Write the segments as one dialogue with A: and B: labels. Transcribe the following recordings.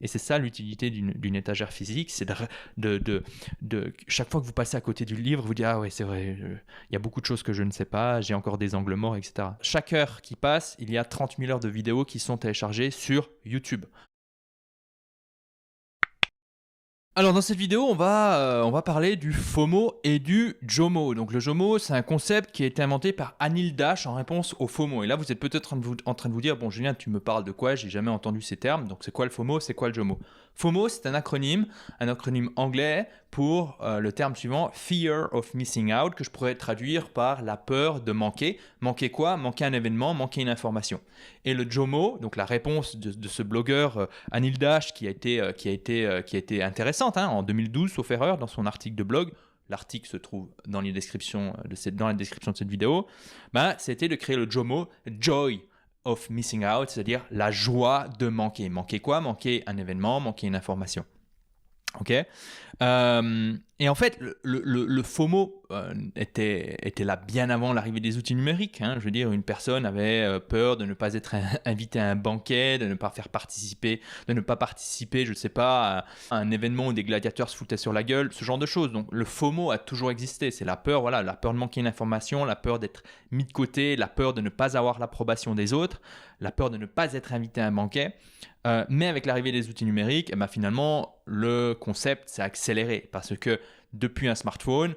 A: Et c'est ça l'utilité d'une étagère physique, c'est chaque fois que vous passez à côté du livre, vous dites « Ah ouais, c'est vrai, il y a beaucoup de choses que je ne sais pas, j'ai encore des angles morts, etc. » Chaque heure qui passe, il y a 30 000 heures de vidéos qui sont téléchargées sur YouTube. Alors dans cette vidéo, on va parler du FOMO et du JOMO. Donc le JOMO, c'est un concept qui a été inventé par Anil Dash en réponse au FOMO. Et là, vous êtes peut-être en train de vous dire, bon Julien, tu me parles de quoi? J'ai jamais entendu ces termes. Donc c'est quoi le FOMO? C'est quoi le JOMO? FOMO, c'est un acronyme anglais pour le terme suivant, Fear of Missing Out, que je pourrais traduire par la peur de manquer. Manquer quoi? Manquer un événement, manquer une information. Et le JOMO, donc la réponse de ce blogueur Anil Dash qui a été intéressante en 2012, sauf erreur, dans son article de blog. L'article se trouve dans la description de cette vidéo. C'était de créer le JOMO, Joy of Missing Out, c'est-à-dire la joie de manquer. Manquer quoi? Manquer un événement, manquer une information. Ok. Et en fait, le FOMO était là bien avant l'arrivée des outils numériques. Je veux dire, une personne avait peur de ne pas être invitée à un banquet, de ne pas participer, je ne sais pas, à un événement où des gladiateurs se foutaient sur la gueule, ce genre de choses. Donc, le FOMO a toujours existé. C'est la peur, la peur de manquer une information, la peur d'être mis de côté, la peur de ne pas avoir l'approbation des autres, la peur de ne pas être invité à un banquet. Mais avec l'arrivée des outils numériques, finalement, le concept s'est accéléré parce que depuis un smartphone,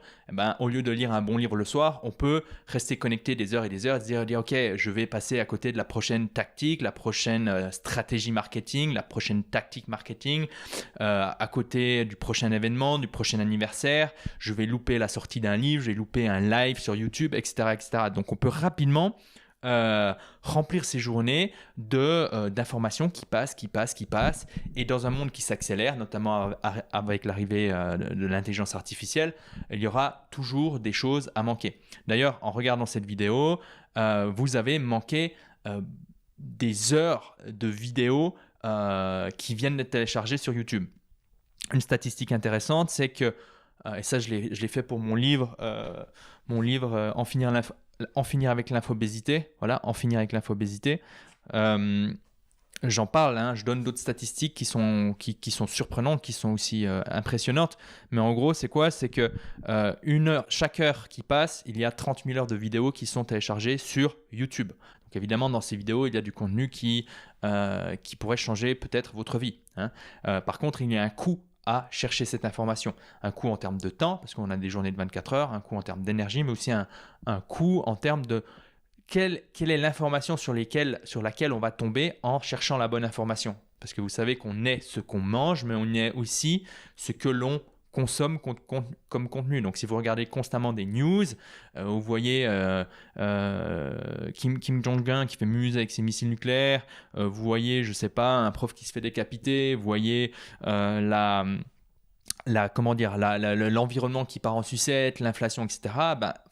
A: au lieu de lire un bon livre le soir, on peut rester connecté des heures et des heures et se dire ok, je vais passer à côté de la prochaine tactique, la prochaine stratégie marketing, la prochaine tactique marketing, à côté du prochain événement, du prochain anniversaire, je vais louper la sortie d'un livre, je vais louper un live sur YouTube, etc. etc. Donc on peut rapidement remplir ses journées d'informations qui passent. Et dans un monde qui s'accélère, notamment avec l'arrivée de l'intelligence artificielle, il y aura toujours des choses à manquer. D'ailleurs, en regardant cette vidéo, vous avez manqué des heures de vidéos qui viennent d'être téléchargées sur YouTube. Une statistique intéressante, c'est que, et ça je l'ai fait pour mon livre En finir avec l'infobésité. Voilà, en finir avec l'infobésité. J'en parle, je donne d'autres statistiques qui sont surprenantes, qui sont aussi impressionnantes. Mais en gros, c'est quoi? C'est que chaque heure qui passe, il y a 30 000 heures de vidéos qui sont téléchargées sur YouTube. Donc évidemment, dans ces vidéos, il y a du contenu qui pourrait changer peut-être votre vie. Par contre, il y a un coût à chercher cette information. Un coût en termes de temps, parce qu'on a des journées de 24 heures, un coût en termes d'énergie, mais aussi un coût en termes de quelle est l'information sur laquelle on va tomber en cherchant la bonne information. Parce que vous savez qu'on est ce qu'on mange, mais on est aussi ce que l'on consomme comme contenu. Donc si vous regardez constamment des news, vous voyez Kim Jong-un qui fait muse avec ses missiles nucléaires, vous voyez, je ne sais pas, un prof qui se fait décapiter, vous voyez l'environnement qui part en sucette, l'inflation, etc.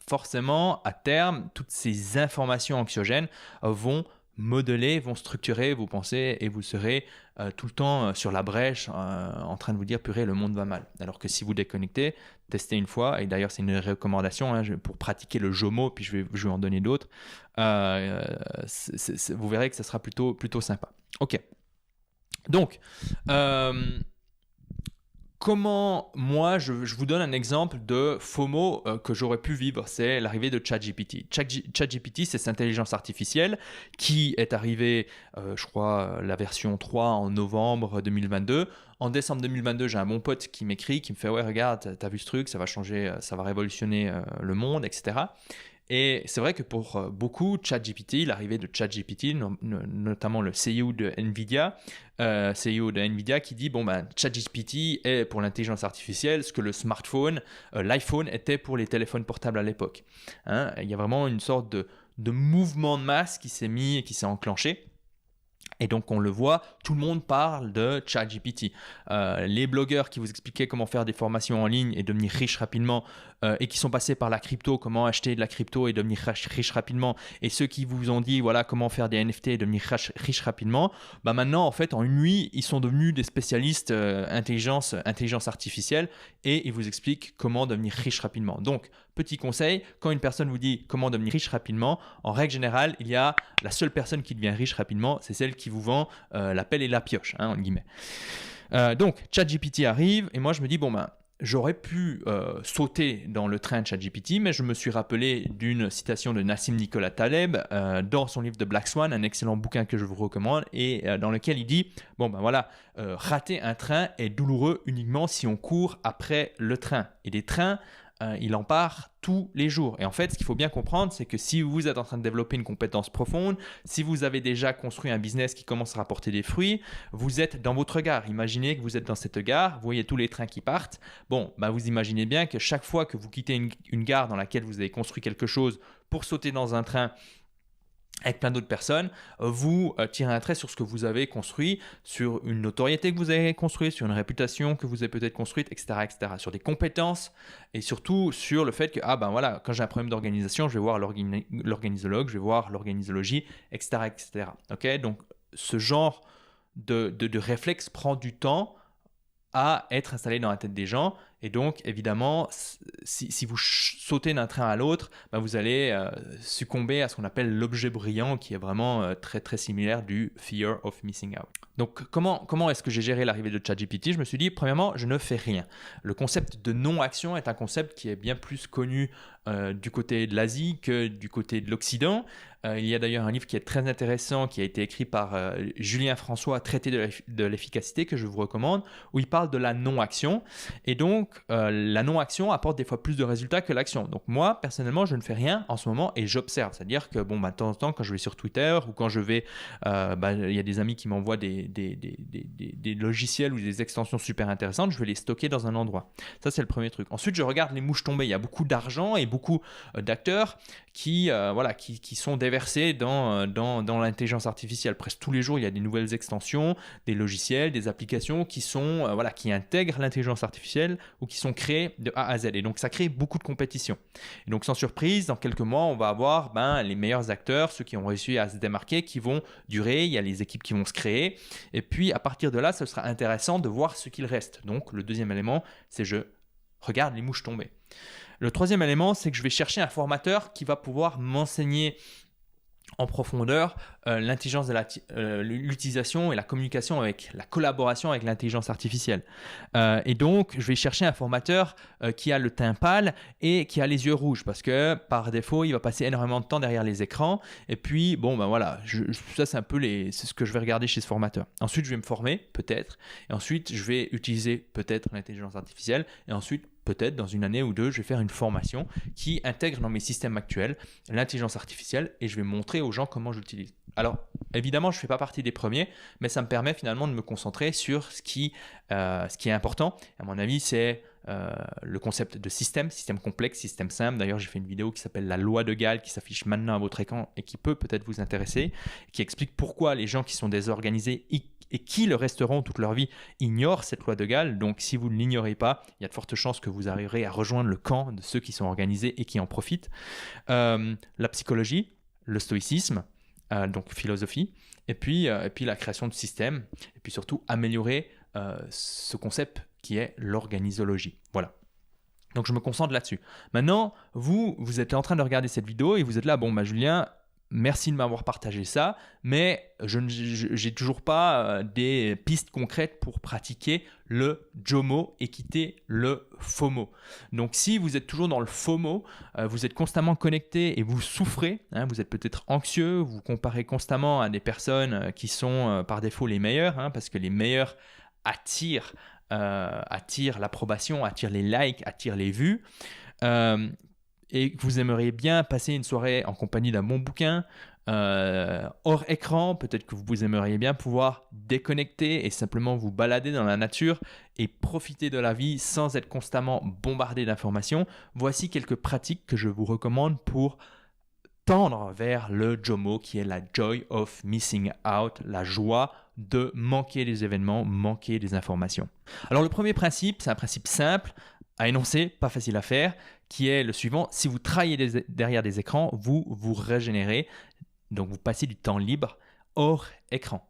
A: Forcément, à terme, toutes ces informations anxiogènes vont modeler, vont structurer vos pensées et vous serez tout le temps sur la brèche en train de vous dire purée, le monde va mal. Alors que si vous déconnectez, testez une fois, et d'ailleurs c'est une recommandation pour pratiquer le JOMO, puis je vais en donner d'autres, vous verrez que ça sera plutôt sympa. Ok, donc comment, moi, je vous donne un exemple de FOMO que j'aurais pu vivre, c'est l'arrivée de ChatGPT. ChatGPT, c'est cette intelligence artificielle qui est arrivée, je crois, la version 3 en novembre 2022. En décembre 2022, j'ai un bon pote qui m'écrit, qui me fait « Ouais, regarde, t'as vu ce truc, ça va changer, ça va révolutionner le monde, etc. » Et c'est vrai que pour beaucoup, ChatGPT, l'arrivée de ChatGPT, notamment le CEO de NVIDIA, qui dit ChatGPT est pour l'intelligence artificielle ce que le smartphone, l'iPhone était pour les téléphones portables à l'époque. Il y a vraiment une sorte de mouvement de masse qui s'est enclenché. Et donc, on le voit, tout le monde parle de ChatGPT. Les blogueurs qui vous expliquaient comment faire des formations en ligne et devenir riches rapidement et qui sont passés par la crypto, comment acheter de la crypto et devenir riche rapidement, et ceux qui vous ont dit voilà comment faire des NFT et devenir riche rapidement, maintenant, en fait, en une nuit, ils sont devenus des spécialistes intelligence artificielle et ils vous expliquent comment devenir riche rapidement. Donc, petit conseil, quand une personne vous dit comment devenir riche rapidement, en règle générale, la seule personne qui devient riche rapidement, c'est celle celle qui vous vend la pelle et la pioche, hein, entre guillemets. Donc, ChatGPT arrive et moi je me dis, bon ben, j'aurais pu sauter dans le train de ChatGPT, mais je me suis rappelé d'une citation de Nassim Nicolas Taleb dans son livre de Black Swan, un excellent bouquin que je vous recommande, et dans lequel il dit, bon ben voilà, rater un train est douloureux uniquement si on court après le train. Et des trains, il en part tous les jours. Et en fait, ce qu'il faut bien comprendre, c'est que si vous êtes en train de développer une compétence profonde, si vous avez déjà construit un business qui commence à rapporter des fruits, vous êtes dans votre gare. Imaginez que vous êtes dans cette gare, vous voyez tous les trains qui partent. Bon, bah vous imaginez bien que chaque fois que vous quittez une gare dans laquelle vous avez construit quelque chose pour sauter dans un train avec plein d'autres personnes, vous tirez un trait sur ce que vous avez construit, sur une notoriété que vous avez construite, sur une réputation que vous avez peut-être construite, etc., etc., sur des compétences et surtout sur le fait que, ah ben voilà, quand j'ai un problème d'organisation, je vais voir l'organisologue, je vais voir l'organisologie, etc., etc. Okay, donc, ce genre de réflexe prend du temps à être installé dans la tête des gens. Et donc, évidemment, si vous sautez d'un train à l'autre, ben vous allez succomber à ce qu'on appelle l'objet brillant, qui est vraiment très, très similaire du fear of missing out. Donc, comment est-ce que j'ai géré l'arrivée de ChatGPT ? Je me suis dit, premièrement, je ne fais rien. Le concept de non-action est un concept qui est bien plus connu du côté de l'Asie que du côté de l'Occident. Il y a d'ailleurs un livre qui est très intéressant, qui a été écrit par Julien François, Traité de l'efficacité, que je vous recommande, où il parle de la non-action. Et donc, la non-action apporte des fois plus de résultats que l'action. Donc moi, personnellement, je ne fais rien en ce moment et j'observe. C'est-à-dire que de temps en temps, quand je vais sur Twitter ou quand je vais, il y a des amis qui m'envoient des logiciels ou des extensions super intéressantes, je vais les stocker dans un endroit. Ça, c'est le premier truc. Ensuite, je regarde les mouches tombées. Il y a beaucoup d'argent et beaucoup d'acteurs qui sont déversés dans l'intelligence artificielle. Presque tous les jours, il y a des nouvelles extensions, des logiciels, des applications qui intègrent l'intelligence artificielle ou qui sont créés de A à Z. Et donc, ça crée beaucoup de compétition. Et donc, sans surprise, dans quelques mois, on va avoir les meilleurs acteurs, ceux qui ont réussi à se démarquer, qui vont durer. Il y a les équipes qui vont se créer. Et puis, à partir de là, ce sera intéressant de voir ce qu'il reste. Donc, le deuxième élément, c'est je regarde les mouches tomber. Le troisième élément, c'est que je vais chercher un formateur qui va pouvoir m'enseigner en profondeur l'utilisation et la communication avec la collaboration avec l'intelligence artificielle. Et donc, je vais chercher un formateur qui a le teint pâle et qui a les yeux rouges parce que par défaut, il va passer énormément de temps derrière les écrans. Et puis, ça c'est c'est ce que je vais regarder chez ce formateur. Ensuite, je vais me former, peut-être. Et ensuite, je vais utiliser peut-être l'intelligence artificielle. Et ensuite, peut-être dans une année ou deux, je vais faire une formation qui intègre dans mes systèmes actuels l'intelligence artificielle et je vais montrer aux gens comment je l'utilise. Alors, évidemment, je ne fais pas partie des premiers, mais ça me permet finalement de me concentrer sur ce qui est important. À mon avis, c'est le concept de système complexe, système simple. D'ailleurs, j'ai fait une vidéo qui s'appelle La loi de Gall qui s'affiche maintenant à votre écran et qui peut peut-être vous intéresser, qui explique pourquoi les gens qui sont désorganisés et qui le resteront toute leur vie ignorent cette loi de Gall. Donc, si vous ne l'ignorez pas, il y a de fortes chances que vous arriverez à rejoindre le camp de ceux qui sont organisés et qui en profitent. La psychologie, le stoïcisme, donc philosophie, et puis la création de systèmes, et puis surtout améliorer ce concept qui est l'organisologie. Voilà. Donc, je me concentre là-dessus. Maintenant, vous êtes en train de regarder cette vidéo et vous êtes là, Julien, merci de m'avoir partagé ça, mais je n'ai toujours pas des pistes concrètes pour pratiquer le JOMO et quitter le FOMO. Donc, si vous êtes toujours dans le FOMO, vous êtes constamment connecté et vous souffrez, vous êtes peut-être anxieux, vous comparez constamment à des personnes qui sont par défaut les meilleures, parce que les meilleurs attirent l'approbation, attirent les likes, attirent les vues. Et que vous aimeriez bien passer une soirée en compagnie d'un bon bouquin, hors écran, peut-être que vous aimeriez bien pouvoir déconnecter et simplement vous balader dans la nature et profiter de la vie sans être constamment bombardé d'informations. Voici quelques pratiques que je vous recommande pour tendre vers le JOMO, qui est la joy of missing out, la joie de manquer des événements, manquer des informations. Alors le premier principe, c'est un principe simple à énoncer, pas facile à faire, qui est le suivant: si vous travaillez derrière des écrans, vous vous régénérez, donc vous passez du temps libre hors écran.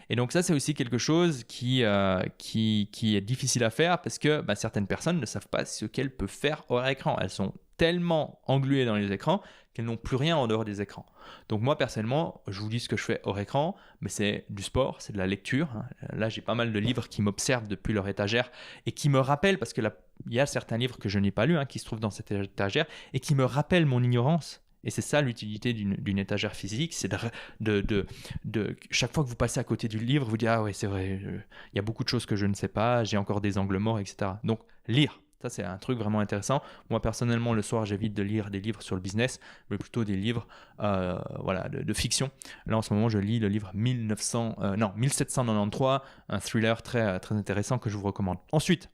A: Et donc ça, c'est aussi quelque chose qui est difficile à faire parce que certaines personnes ne savent pas ce qu'elles peuvent faire hors écran. Elles sont tellement engluées dans les écrans qu'elles n'ont plus rien en dehors des écrans. Donc moi personnellement, je vous dis ce que je fais hors écran, mais c'est du sport, c'est de la lecture. Là, j'ai pas mal de livres qui m'observent depuis leur étagère et qui me rappellent, parce que il y a certains livres que je n'ai pas lus qui se trouvent dans cette étagère et qui me rappellent mon ignorance. Et c'est ça l'utilité d'une étagère physique, c'est de chaque fois que vous passez à côté du livre, vous dites « Ah ouais, c'est vrai, il y a beaucoup de choses que je ne sais pas, j'ai encore des angles morts, etc. » Donc, lire, ça c'est un truc vraiment intéressant. Moi, personnellement, le soir, j'évite de lire des livres sur le business, mais plutôt des livres de fiction. Là, en ce moment, je lis le livre 1793, un thriller très, très intéressant que je vous recommande. Ensuite,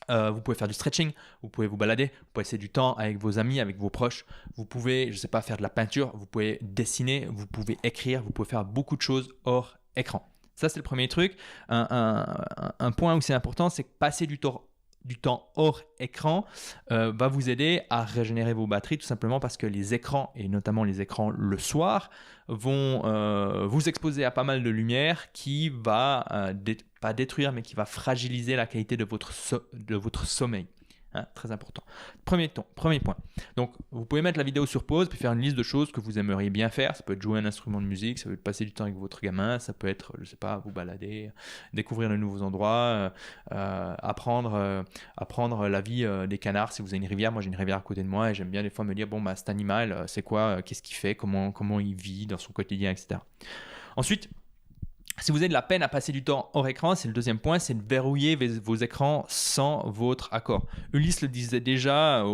A: vous pouvez faire du stretching, vous pouvez vous balader, vous pouvez passer du temps avec vos amis, avec vos proches, vous pouvez, je ne sais pas, faire de la peinture, vous pouvez dessiner, vous pouvez écrire, vous pouvez faire beaucoup de choses hors écran. Ça, c'est le premier truc. Un point où c'est important, c'est que passer du temps hors écran va vous aider à régénérer vos batteries, tout simplement parce que les écrans, et notamment les écrans le soir, vont vous exposer à pas mal de lumière qui va pas détruire, mais qui va fragiliser la qualité de votre sommeil. Très important. Premier point. Donc, vous pouvez mettre la vidéo sur pause puis faire une liste de choses que vous aimeriez bien faire. Ça peut être jouer un instrument de musique, ça peut être passer du temps avec votre gamin, ça peut être, je sais pas, vous balader, découvrir de nouveaux endroits, apprendre la vie des canards. Si vous avez une rivière, moi j'ai une rivière à côté de moi et j'aime bien des fois me dire bon cet animal, c'est quoi, qu'est-ce qu'il fait, comment il vit dans son quotidien, etc. Ensuite, si vous avez de la peine à passer du temps hors écran, c'est le deuxième point, c'est de verrouiller vos écrans sans votre accord. Ulysse le disait déjà,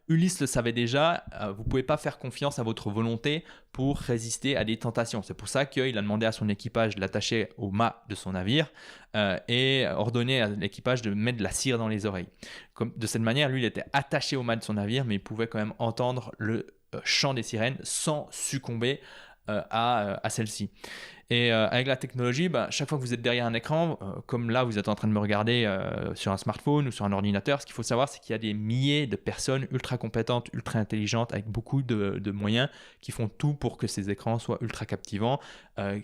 A: Ulysse le savait déjà, vous ne pouvez pas faire confiance à votre volonté pour résister à des tentations. C'est pour ça qu'il a demandé à son équipage de l'attacher au mât de son navire et ordonné à l'équipage de mettre de la cire dans les oreilles. De cette manière, lui, il était attaché au mât de son navire, mais il pouvait quand même entendre le chant des sirènes sans succomber à celle-ci. Et avec la technologie, chaque fois que vous êtes derrière un écran, comme là vous êtes en train de me regarder sur un smartphone ou sur un ordinateur, ce qu'il faut savoir, c'est qu'il y a des milliers de personnes ultra compétentes, ultra intelligentes, avec beaucoup de moyens, qui font tout pour que ces écrans soient ultra captivants,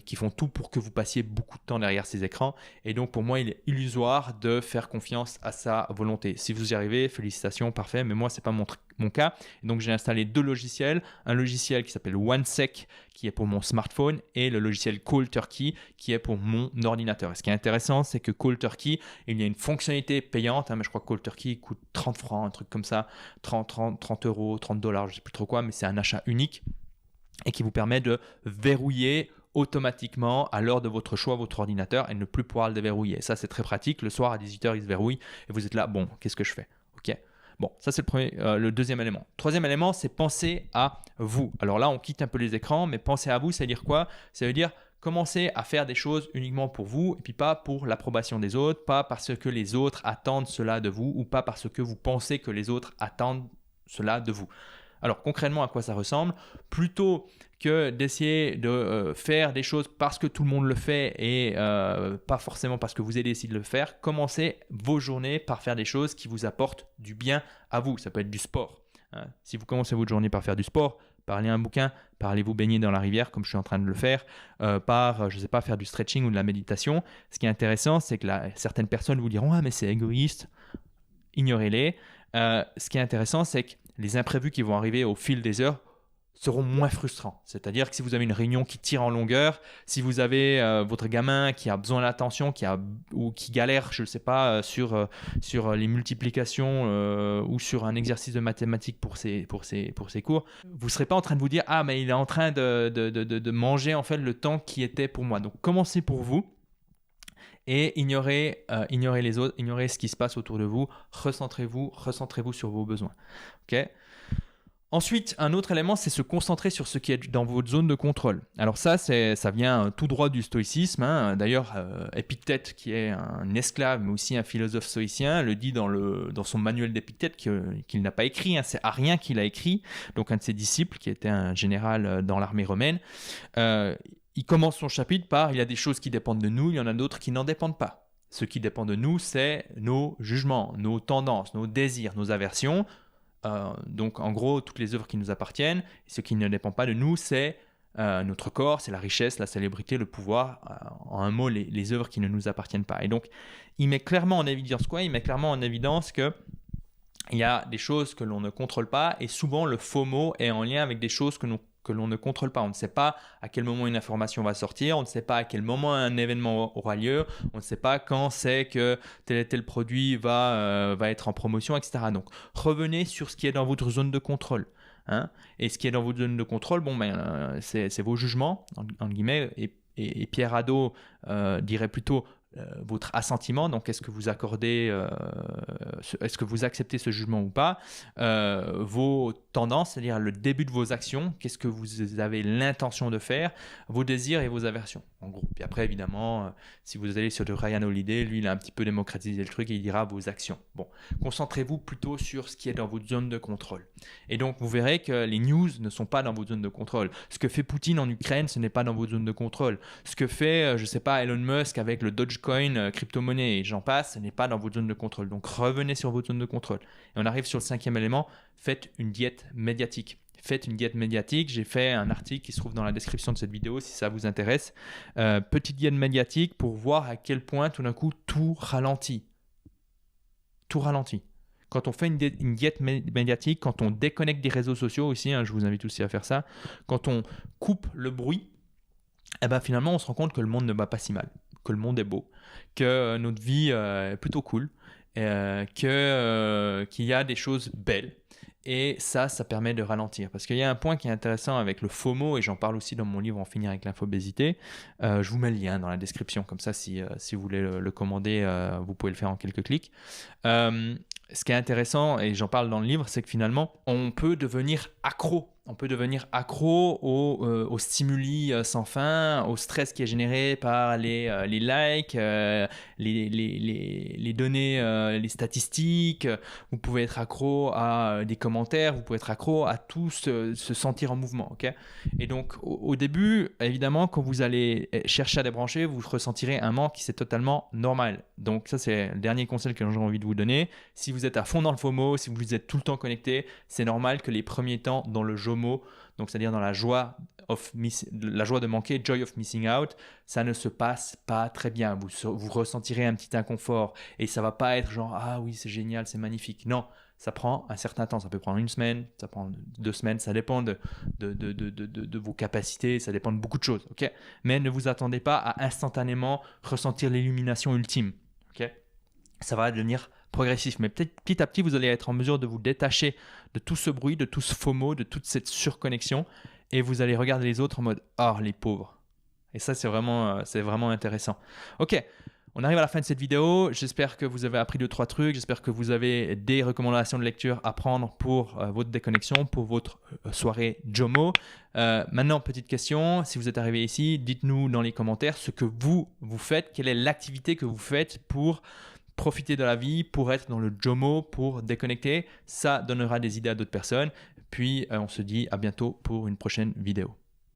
A: qui font tout pour que vous passiez beaucoup de temps derrière ces écrans. Et donc pour moi, il est illusoire de faire confiance à sa volonté. Si vous y arrivez, félicitations, parfait, mais moi c'est pas mon cas. Et donc j'ai installé deux logiciels, un logiciel qui s'appelle OneSec qui est pour mon smartphone et le logiciel Cold Turkey qui est pour mon ordinateur. Et ce qui est intéressant, c'est que Cold Turkey, il y a une fonctionnalité payante, mais je crois que Cold Turkey coûte 30 francs, un truc comme ça, 30 euros, 30 dollars, je ne sais plus trop quoi, mais c'est un achat unique et qui vous permet de verrouiller automatiquement à l'heure de votre choix votre ordinateur et ne plus pouvoir le déverrouiller. Ça, c'est très pratique. Le soir à 18h, il se verrouille et vous êtes là, bon, qu'est-ce que je fais ? Ok. Bon, ça c'est le deuxième élément. Troisième élément, c'est penser à vous. Alors là, on quitte un peu les écrans, mais penser à vous, ça veut dire quoi ? Ça veut dire commencer à faire des choses uniquement pour vous et puis pas pour l'approbation des autres, pas parce que les autres attendent cela de vous ou pas parce que vous pensez que les autres attendent cela de vous. Alors concrètement, à quoi ça ressemble ? Plutôt que d'essayer de faire des choses parce que tout le monde le fait et pas forcément parce que vous avez décidé de le faire, commencez vos journées par faire des choses qui vous apportent du bien à vous. Ça peut être du sport. Si vous commencez votre journée par faire du sport, par lire un bouquin, par aller vous baigner dans la rivière comme je suis en train de le faire, par, je ne sais pas, faire du stretching ou de la méditation. Ce qui est intéressant, c'est que certaines personnes vous diront « Ah, mais c'est égoïste », ignorez-les. Ce qui est intéressant, c'est que les imprévus qui vont arriver au fil des heures seront moins frustrants. C'est-à-dire que si vous avez une réunion qui tire en longueur, si vous avez votre gamin qui a besoin d'attention, ou qui galère, je ne sais pas, sur les multiplications ou sur un exercice de mathématiques pour ses cours, vous ne serez pas en train de vous dire « Ah, mais il est en train de manger en fait le temps qui était pour moi ». Donc, commencez pour vous. Et ignorez les autres, ignorez ce qui se passe autour de vous, recentrez-vous sur vos besoins. Okay ? Ensuite, un autre élément, c'est se concentrer sur ce qui est dans votre zone de contrôle. Alors ça vient tout droit du stoïcisme. D'ailleurs, Épictète, qui est un esclave, mais aussi un philosophe stoïcien, le dit dans son manuel d'Épictète qu'il n'a pas écrit. C'est Arien qui l'a écrit, donc un de ses disciples, qui était un général dans l'armée romaine. Il commence son chapitre par « Il y a des choses qui dépendent de nous, il y en a d'autres qui n'en dépendent pas ». Ce qui dépend de nous, c'est nos jugements, nos tendances, nos désirs, nos aversions. Donc en gros, toutes les œuvres qui nous appartiennent. Et ce qui ne dépend pas de nous, c'est notre corps, c'est la richesse, la célébrité, le pouvoir. En un mot, les œuvres qui ne nous appartiennent pas. Et donc, il met clairement en évidence quoi ? Il met clairement en évidence que il y a des choses que l'on ne contrôle pas et souvent le FOMO est en lien avec des choses que l'on ne contrôle pas. On ne sait pas à quel moment une information va sortir, on ne sait pas à quel moment un événement aura lieu, on ne sait pas quand c'est que tel et tel produit va être en promotion, etc. Donc revenez sur ce qui est dans votre zone de contrôle. Hein. Et ce qui est dans votre zone de contrôle, c'est vos jugements, en guillemets, et Pierre Hadot dirait plutôt votre assentiment, donc est-ce que vous accordez, est-ce que vous acceptez ce jugement ou pas, vos tendances, c'est-à-dire le début de vos actions, qu'est-ce que vous avez l'intention de faire, vos désirs et vos aversions, en gros. Puis après, évidemment, si vous allez sur de Ryan Holiday, lui, il a un petit peu démocratisé le truc et il dira vos actions. Bon, concentrez-vous plutôt sur ce qui est dans votre zone de contrôle. Et donc, vous verrez que les news ne sont pas dans votre zone de contrôle. Ce que fait Poutine en Ukraine, ce n'est pas dans votre zone de contrôle. Ce que fait, je ne sais pas, Elon Musk avec le Dogecoin, crypto-monnaie et j'en passe, ce n'est pas dans votre zone de contrôle. Donc, revenez sur votre zone de contrôle. Et on arrive sur le 5e élément, faites une diète médiatique. Faites une diète médiatique. J'ai fait un article qui se trouve dans la description de cette vidéo si ça vous intéresse. Petite diète médiatique pour voir à quel point tout d'un coup tout ralentit. Tout ralentit. Quand on fait une diète médiatique, quand on déconnecte des réseaux sociaux aussi, hein, je vous invite aussi à faire ça, quand on coupe le bruit, eh ben finalement on se rend compte que le monde ne va pas si mal, que le monde est beau, que notre vie est plutôt cool, qu'il y a des choses belles. Et ça permet de ralentir. Parce qu'il y a un point qui est intéressant avec le FOMO, et j'en parle aussi dans mon livre En finir avec l'infobésité. Je vous mets le lien dans la description, comme ça si vous voulez le commander, vous pouvez le faire en quelques clics. Ce qui est intéressant, et j'en parle dans le livre, c'est que finalement, on peut devenir accro. On peut devenir accro aux stimuli sans fin, au stress qui est généré par les likes, les données, les statistiques. Vous pouvez être accro à des commentaires, vous pouvez être accro à tout se sentir en mouvement. Okay. Et donc, au début, évidemment, quand vous allez chercher à débrancher, vous ressentirez un manque qui c'est totalement normal. Donc ça, c'est le dernier conseil que j'ai envie de vous donner. Si vous êtes à fond dans le FOMO, si vous êtes tout le temps connecté, c'est normal que les premiers temps dans le JOMO, donc c'est-à-dire dans la joie de manquer, joy of missing out, ça ne se passe pas très bien. Vous ressentirez un petit inconfort et ça va pas être genre ah oui c'est génial, c'est magnifique. Non, ça prend un certain temps. Ça peut prendre 1 semaine, ça prend 2 semaines, ça dépend de vos capacités, ça dépend de beaucoup de choses. Okay. Mais ne vous attendez pas à instantanément ressentir l'illumination ultime. Okay. Ça va devenir progressif, mais peut-être petit à petit, vous allez être en mesure de vous détacher de tout ce bruit, de tout ce FOMO, de toute cette surconnexion, et vous allez regarder les autres en mode « Ah, les pauvres ». Et ça, c'est vraiment intéressant. Ok, on arrive à la fin de cette vidéo. J'espère que vous avez appris 2-3 trucs. J'espère que vous avez des recommandations de lecture à prendre pour votre déconnexion, pour votre soirée JOMO. Maintenant, petite question. Si vous êtes arrivé ici, dites-nous dans les commentaires ce que vous faites. Quelle est l'activité que vous faites pour profiter de la vie, pour être dans le JOMO, pour déconnecter. Ça donnera des idées à d'autres personnes. Puis, on se dit à bientôt pour une prochaine vidéo.